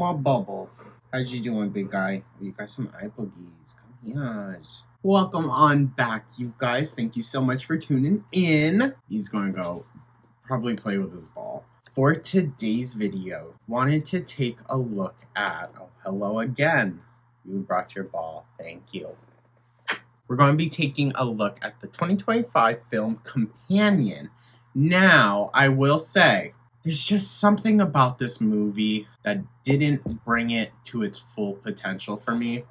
my bubbles. How's you doing, big guy? You got some eye boogies. Come here. Welcome on back, you guys. Thank you so much for tuning in. He's gonna go probably play with his ball. For today's video, wanted to take a look at, oh, hello again. You brought your ball. Thank you. We're going to be taking a look at the 2025 film Companion. Now, I will say, there's just something about this movie that didn't bring it to its full potential for me,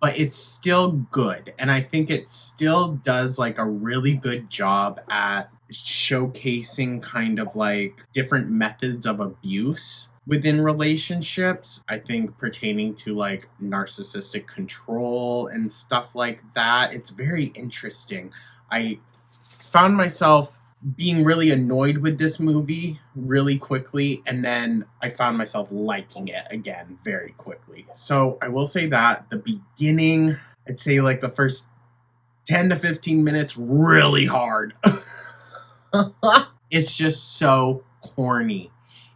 but it's still good. And I think it still does like a really good job at showcasing kind of like different methods of abuse within relationships. I think pertaining to like narcissistic control and stuff like that. It's very interesting. I found myself being really annoyed with this movie really quickly, and then I found myself liking it again very quickly. So I will say that the beginning, I'd say like the first 10 to 15 minutes, really hard. It's just so corny.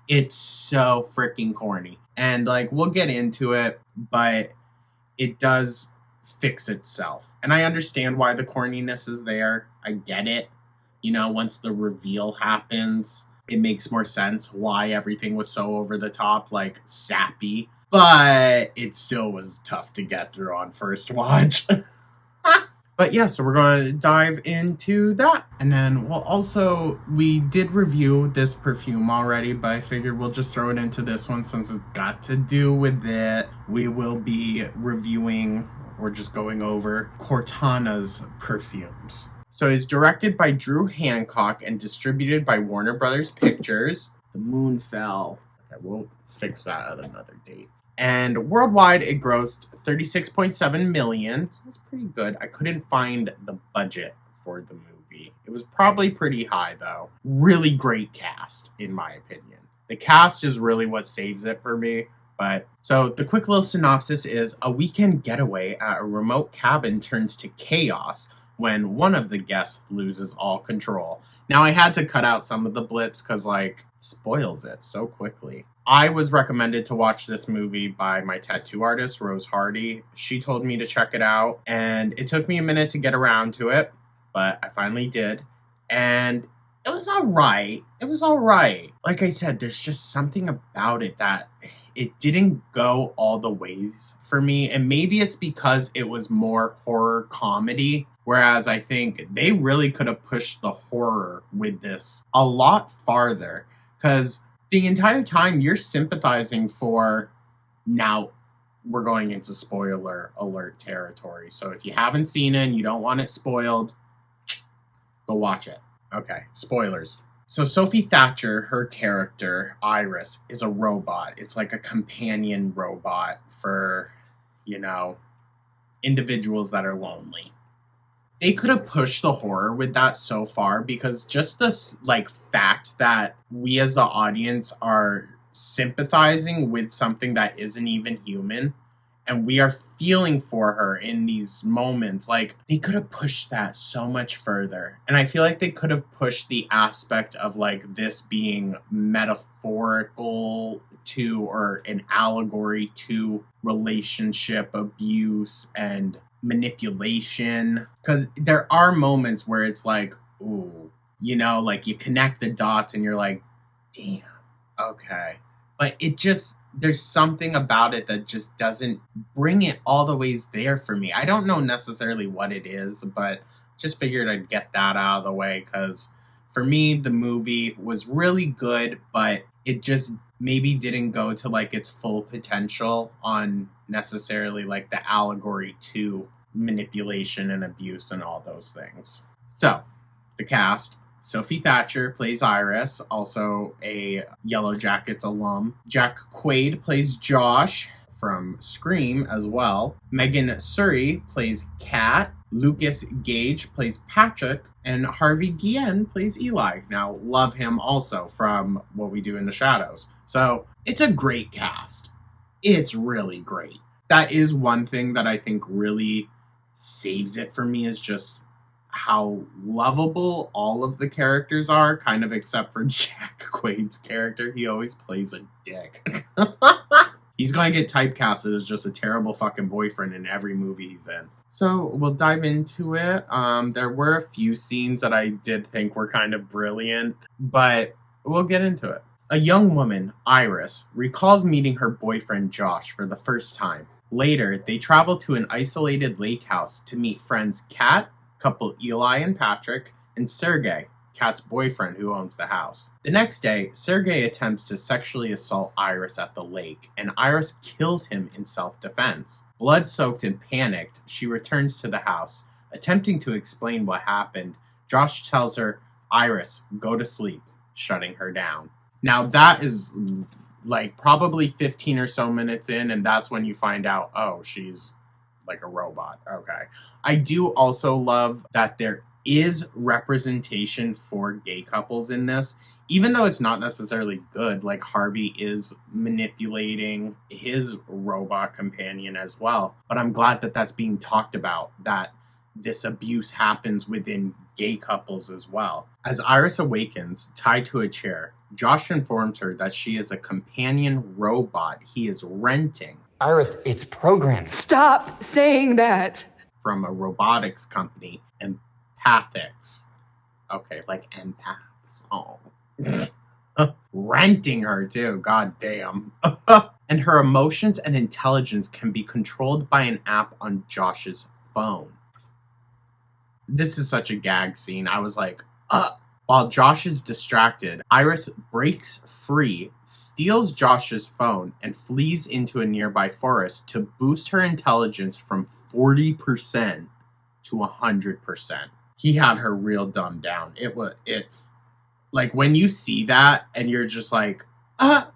It's so freaking corny. And like, we'll get into it, but it does fix itself. And I understand why the corniness is there. I get it. You know, once the reveal happens, it makes more sense why everything was so over the top, like sappy. But it still was tough to get through on first watch. But yeah, so we're going to dive into that. And then we did review this perfume already, but I figured we'll just throw it into this one since it's got to do with it. We will be reviewing or just going over Cortana's perfumes. So it's directed by Drew Hancock and distributed by Warner Brothers Pictures. The moon fell. Okay, we'll fix that at another date. And worldwide, it grossed $36.7 million. So it's pretty good. I couldn't find the budget for the movie. It was probably pretty high, though. Really great cast, in my opinion. The cast is really what saves it for me. So the quick little synopsis is a weekend getaway at a remote cabin turns to chaos when one of the guests loses all control. Now, I had to cut out some of the blips because, like, spoils it so quickly. I was recommended to watch this movie by my tattoo artist, Rose Hardy. She told me to check it out, and it took me a minute to get around to it, but I finally did. And it was all right. It was all right. Like I said, there's just something about it that it didn't go all the ways for me. And maybe it's because it was more horror comedy. Whereas I think they really could have pushed the horror with this a lot farther. Because the entire time you're sympathizing for, now we're going into spoiler alert territory. So if you haven't seen it and you don't want it spoiled, go watch it. Okay, spoilers. So Sophie Thatcher, her character, Iris, is a robot. It's like a companion robot for, individuals that are lonely. They could have pushed the horror with that so far because just this fact that we as the audience are sympathizing with something that isn't even human and we are feeling for her in these moments, they could have pushed that so much further. And I feel like they could have pushed the aspect of this being metaphorical to or an allegory to relationship abuse and manipulation, because there are moments where it's ooh, you connect the dots and you're like, damn, okay. But there's something about it that just doesn't bring it all the ways there for me. I don't know necessarily what it is, but just figured I'd get that out of the way, because for me, the movie was really good, but it just maybe didn't go to its full potential on necessarily the allegory to manipulation and abuse and all those things. So, the cast: Sophie Thatcher plays Iris, also a Yellow Jackets alum. Jack Quaid plays Josh from Scream as well. Megan Surrey plays Kat. Lucas Gage plays Patrick. And Harvey Guillen plays Eli. Now, love him also from What We Do in the Shadows. So, it's a great cast. It's really great. That is one thing that I think really saves it for me, is just how lovable all of the characters are, kind of except for Jack Quaid's character. He always plays a dick. He's going to get typecasted as just a terrible fucking boyfriend in every movie he's in. So we'll dive into it. There were a few scenes that I did think were kind of brilliant, but we'll get into it. A young woman, Iris, recalls meeting her boyfriend Josh for the first time. Later, they travel to an isolated lake house to meet friends Kat, couple Eli and Patrick, and Sergey, Kat's boyfriend who owns the house. The next day, Sergey attempts to sexually assault Iris at the lake, and Iris kills him in self-defense. Blood-soaked and panicked, she returns to the house. Attempting to explain what happened, Josh tells her, "Iris, go to sleep," shutting her down. Now that is like probably 15 or so minutes in, and that's when you find out, oh, she's like a robot. Okay. I do also love that there is representation for gay couples in this, even though it's not necessarily good. Like Harvey is manipulating his robot companion as well. But I'm glad that that's being talked about, that this abuse happens within gay couples as well. As Iris awakens, tied to a chair, Josh informs her that she is a companion robot he is renting. Iris, it's programmed. Stop saying that. From a robotics company, Empathics. Okay, like empaths. Oh. Renting her too, god damn. And her emotions and intelligence can be controlled by an app on Josh's phone. This is such a gag scene. I was like, While Josh is distracted, Iris breaks free, steals Josh's phone, and flees into a nearby forest to boost her intelligence from 40% to 100%. He had her real dumbed down. It's like when you see that and you're just like, But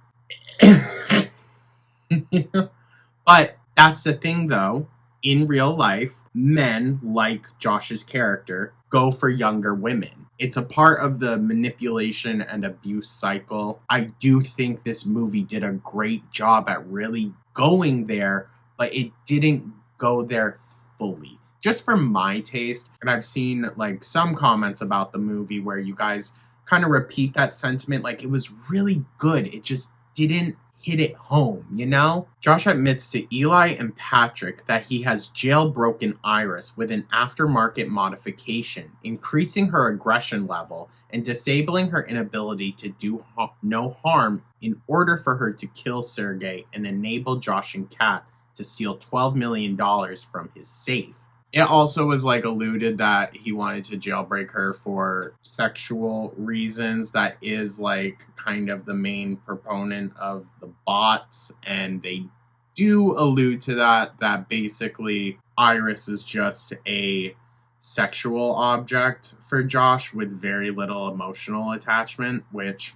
that's the thing though. In real life, men, like Josh's character, go for younger women. It's a part of the manipulation and abuse cycle. I do think this movie did a great job at really going there, but it didn't go there fully. Just for my taste, and I've seen like some comments about the movie where you guys kind of repeat that sentiment, like it was really good. It just didn't hit it home, you know? Josh admits to Eli and Patrick that he has jailbroken Iris with an aftermarket modification, increasing her aggression level and disabling her inability to do no harm in order for her to kill Sergey and enable Josh and Kat to steal $12 million from his safe. It also was like alluded that he wanted to jailbreak her for sexual reasons. That is like kind of the main proponent of the bots. And they do allude to that basically Iris is just a sexual object for Josh with very little emotional attachment, which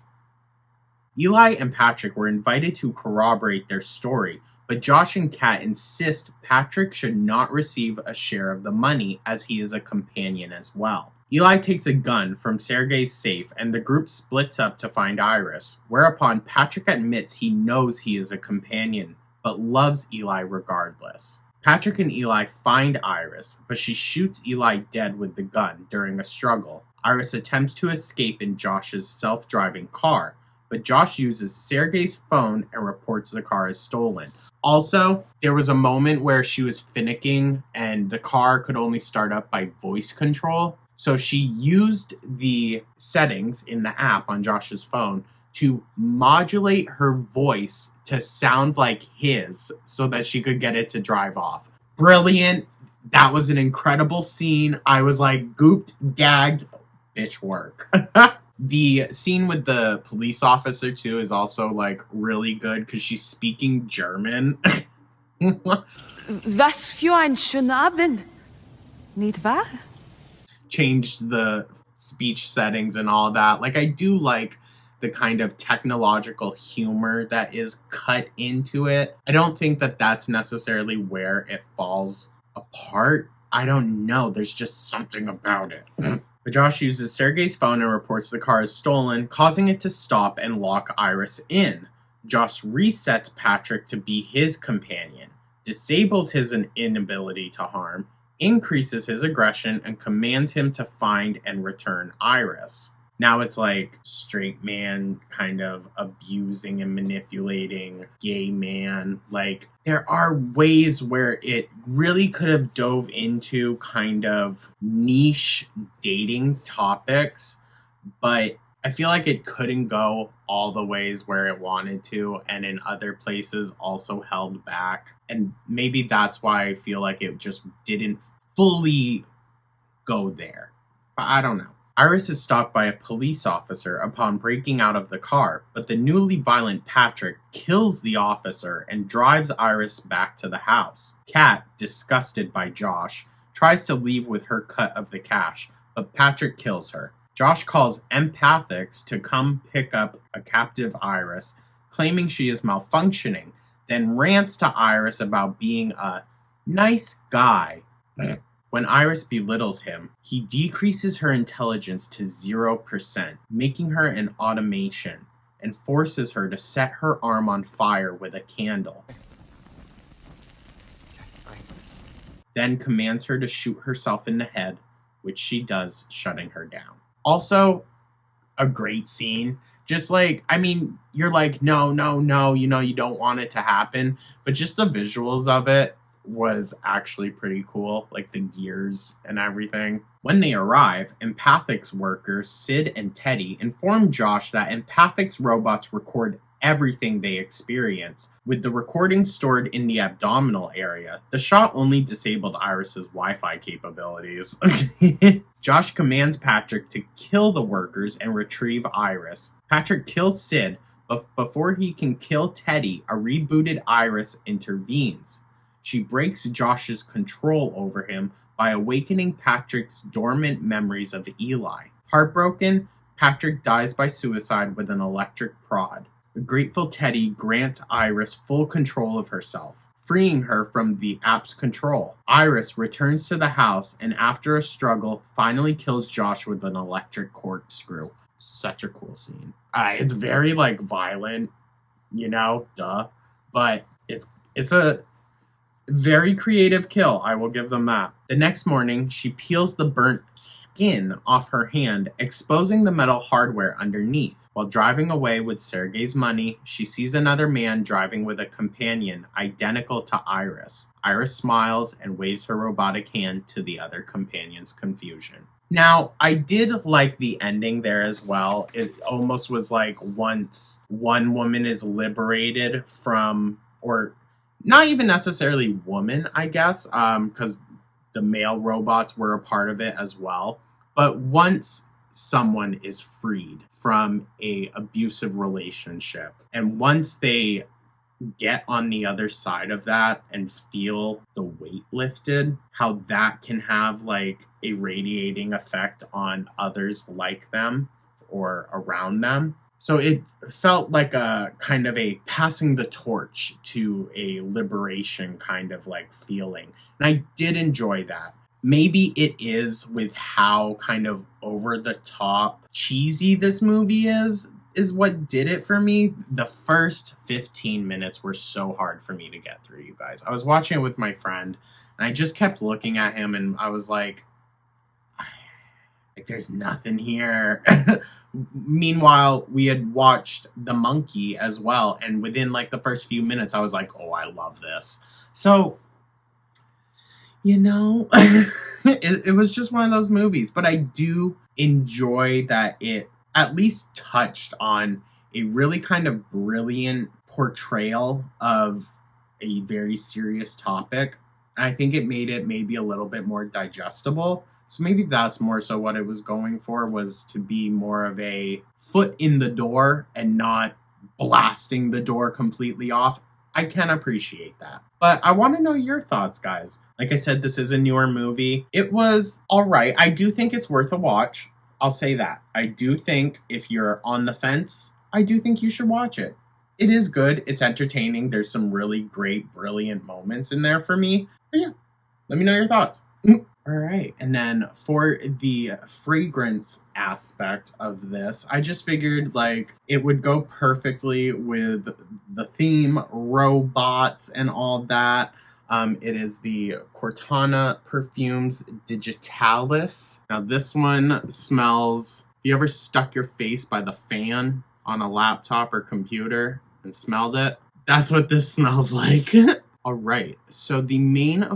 Eli and Patrick were invited to corroborate their story. But Josh and Kat insist Patrick should not receive a share of the money as he is a companion as well. Eli takes a gun from Sergey's safe and the group splits up to find Iris, whereupon Patrick admits he knows he is a companion, but loves Eli regardless. Patrick and Eli find Iris, but she shoots Eli dead with the gun during a struggle. Iris attempts to escape in Josh's self-driving car, but Josh uses Sergey's phone and reports the car as stolen. Also, there was a moment where she was finicking and the car could only start up by voice control. So she used the settings in the app on Josh's phone to modulate her voice to sound like his so that she could get it to drive off. Brilliant. That was an incredible scene. I was like gooped, gagged, bitch work. The scene with the police officer, too, is also, like, really good because she's speaking German. Was für ein schöner Abend, nicht wahr? Changed the speech settings and all that. Like, I do like the kind of technological humor that is cut into it. I don't think that that's necessarily where it falls apart. I don't know. There's just something about it. But Josh uses Sergey's phone and reports the car is stolen, causing it to stop and lock Iris in. Josh resets Patrick to be his companion, disables his inability to harm, increases his aggression, and commands him to find and return Iris. Now it's like straight man kind of abusing and manipulating gay man. Like, there are ways where it really could have dove into kind of niche dating topics, but I feel like it couldn't go all the ways where it wanted to, and in other places also held back. And maybe that's why I feel like it just didn't fully go there. But I don't know. Iris is stopped by a police officer upon breaking out of the car, but the newly violent Patrick kills the officer and drives Iris back to the house. Kat, disgusted by Josh, tries to leave with her cut of the cash, but Patrick kills her. Josh calls Empathics to come pick up a captive Iris, claiming she is malfunctioning, then rants to Iris about being a nice guy. When Iris belittles him, he decreases her intelligence to 0%, making her an automation, and forces her to set her arm on fire with a candle. Then commands her to shoot herself in the head, which she does, shutting her down. Also, a great scene. Just like, I mean, you're like, no, you don't want it to happen, but just the visuals of it was actually pretty cool, like the gears and everything. When they arrive, Empathics workers Sid and Teddy inform Josh that Empathics robots record everything they experience, with the recording stored in the abdominal area. The shot only disabled Iris's Wi-Fi capabilities. Josh commands Patrick to kill the workers and retrieve Iris. Patrick kills Sid, but before he can kill Teddy, a rebooted Iris intervenes. She breaks Josh's control over him by awakening Patrick's dormant memories of Eli. Heartbroken, Patrick dies by suicide with an electric prod. The grateful Teddy grants Iris full control of herself, freeing her from the app's control. Iris returns to the house and after a struggle, finally kills Josh with an electric corkscrew. Such a cool scene. It's very, like, violent, duh. But it's a very creative kill, I will give them that. The next morning, she peels the burnt skin off her hand, exposing the metal hardware underneath. While driving away with Sergei's money, she sees another man driving with a companion identical to Iris. Iris smiles and waves her robotic hand to the other companion's confusion. Now, I did like the ending there as well. It almost was like once one woman is liberated from, or not even necessarily woman, I guess, because the male robots were a part of it as well. But once someone is freed from a abusive relationship, and once they get on the other side of that and feel the weight lifted, how that can have like a radiating effect on others like them or around them. So it felt like a kind of a passing the torch to a liberation kind of like feeling. And I did enjoy that. Maybe it is with how kind of over the top cheesy this movie is what did it for me. The first 15 minutes were so hard for me to get through, you guys. I was watching it with my friend and I just kept looking at him and I was like there's nothing here. Meanwhile, we had watched The Monkey as well, and within like the first few minutes I was like, oh, I love this. So it was just one of those movies, but I do enjoy that it at least touched on a really kind of brilliant portrayal of a very serious topic. I think it made it maybe a little bit more digestible. So maybe that's more so what it was going for, was to be more of a foot in the door and not blasting the door completely off. I can appreciate that. But I want to know your thoughts, guys. Like I said, this is a newer movie. It was all right. I do think it's worth a watch. I'll say that. I do think if you're on the fence, I do think you should watch it. It is good. It's entertaining. There's some really great, brilliant moments in there for me. But yeah, let me know your thoughts. All right. And then for the fragrance aspect of this, I just figured like it would go perfectly with the theme, robots and all that. It is the Cortana Perfumes Digitalis. Now this one smells you ever stuck your face by the fan on a laptop or computer and smelled it? That's what this smells like. All right, so the main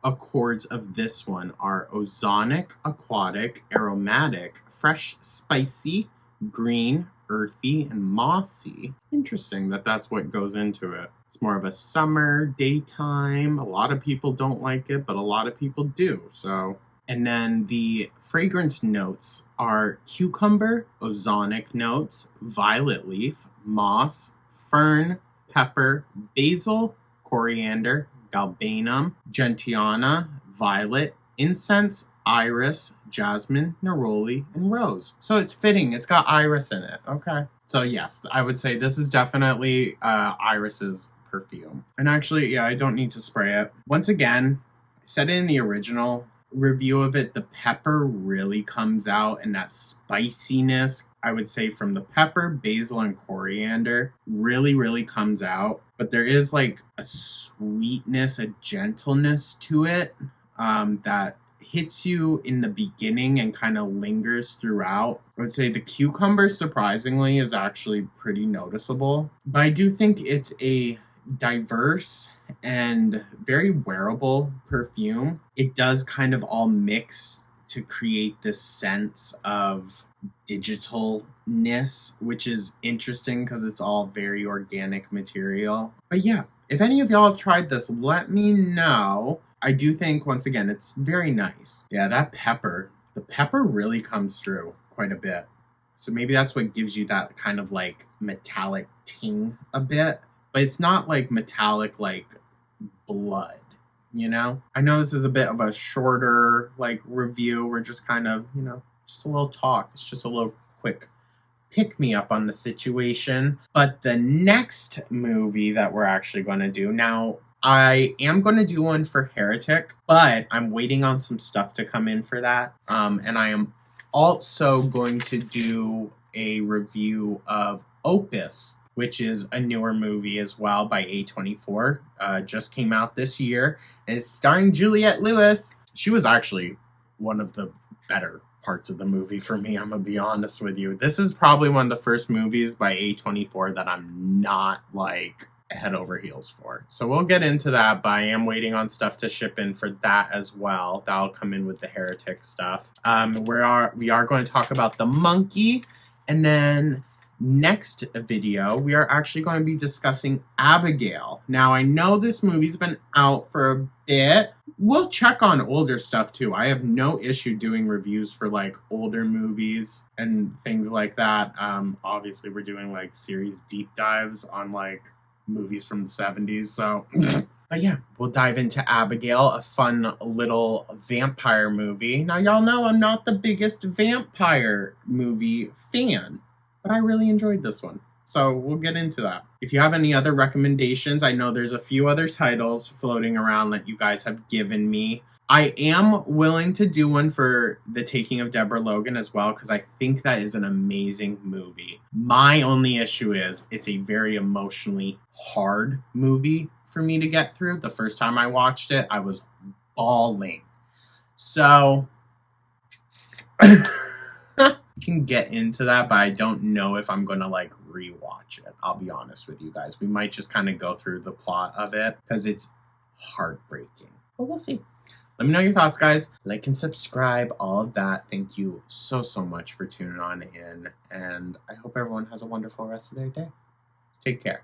accords of this one are ozonic, aquatic, aromatic, fresh, spicy, green, earthy, and mossy. Interesting that that's what goes into it. It's more of a summer, daytime. A lot of people don't like it, but a lot of people do. So, and then the fragrance notes are cucumber, ozonic notes, violet leaf, moss, fern, pepper, basil, coriander, galbanum, gentiana, violet, incense, iris, jasmine, neroli, and rose. So it's fitting. It's got iris in it. Okay. So yes, I would say this is definitely Iris's perfume. And actually, yeah, I don't need to spray it. Once again, I said it in the original review of it, the pepper really comes out, and that spiciness, I would say, from the pepper, basil, and coriander really comes out. But there is like a sweetness, a gentleness to it that hits you in the beginning and kind of lingers throughout. I would say the cucumber, surprisingly, is actually pretty noticeable. But I do think it's a diverse and very wearable perfume. It does kind of all mix to create this sense of digitalness, which is interesting because it's all very organic material. But yeah, if any of y'all have tried this, let me know. I do think, once again, it's very nice. Yeah, that pepper, the pepper really comes through quite a bit. So maybe that's what gives you that kind of like metallic ting a bit. But it's not like metallic like blood, you know? I know this is a bit of a shorter like review. We're just kind of, just a little talk. It's just a little quick pick me up on the situation. But the next movie that we're actually going to do now, I am going to do one for Heretic, but I'm waiting on some stuff to come in for that. And I am also going to do a review of Opus, which is a newer movie as well by A24. Just came out this year, and it's starring Juliette Lewis. She was actually one of the better parts of the movie for me, I'm gonna be honest with you. This is probably one of the first movies by A24 that I'm not like head over heels for. So we'll get into that, but I am waiting on stuff to ship in for that as well. That'll come in with the Heretic stuff. We are going to talk about The Monkey, and then next video, we are actually going to be discussing Abigail. Now, I know this movie's been out for a bit. We'll check on older stuff too. I have no issue doing reviews for like older movies and things like that. Obviously, we're doing like series deep dives on like movies from the 70s. So, but yeah, we'll dive into Abigail, a fun little vampire movie. Now, y'all know I'm not the biggest vampire movie fan, but I really enjoyed this one. So we'll get into that. If you have any other recommendations, I know there's a few other titles floating around that you guys have given me. I am willing to do one for The Taking of Deborah Logan as well, because I think that is an amazing movie. My only issue is it's a very emotionally hard movie for me to get through. The first time I watched it, I was bawling. So can get into that, but I don't know if I'm gonna like rewatch it. I'll be honest with you guys. We might just kind of go through the plot of it because it's heartbreaking. But we'll see. Let me know your thoughts, guys. Like and subscribe, all of that. Thank you so much for tuning on in, and I hope everyone has a wonderful rest of their day. Take care.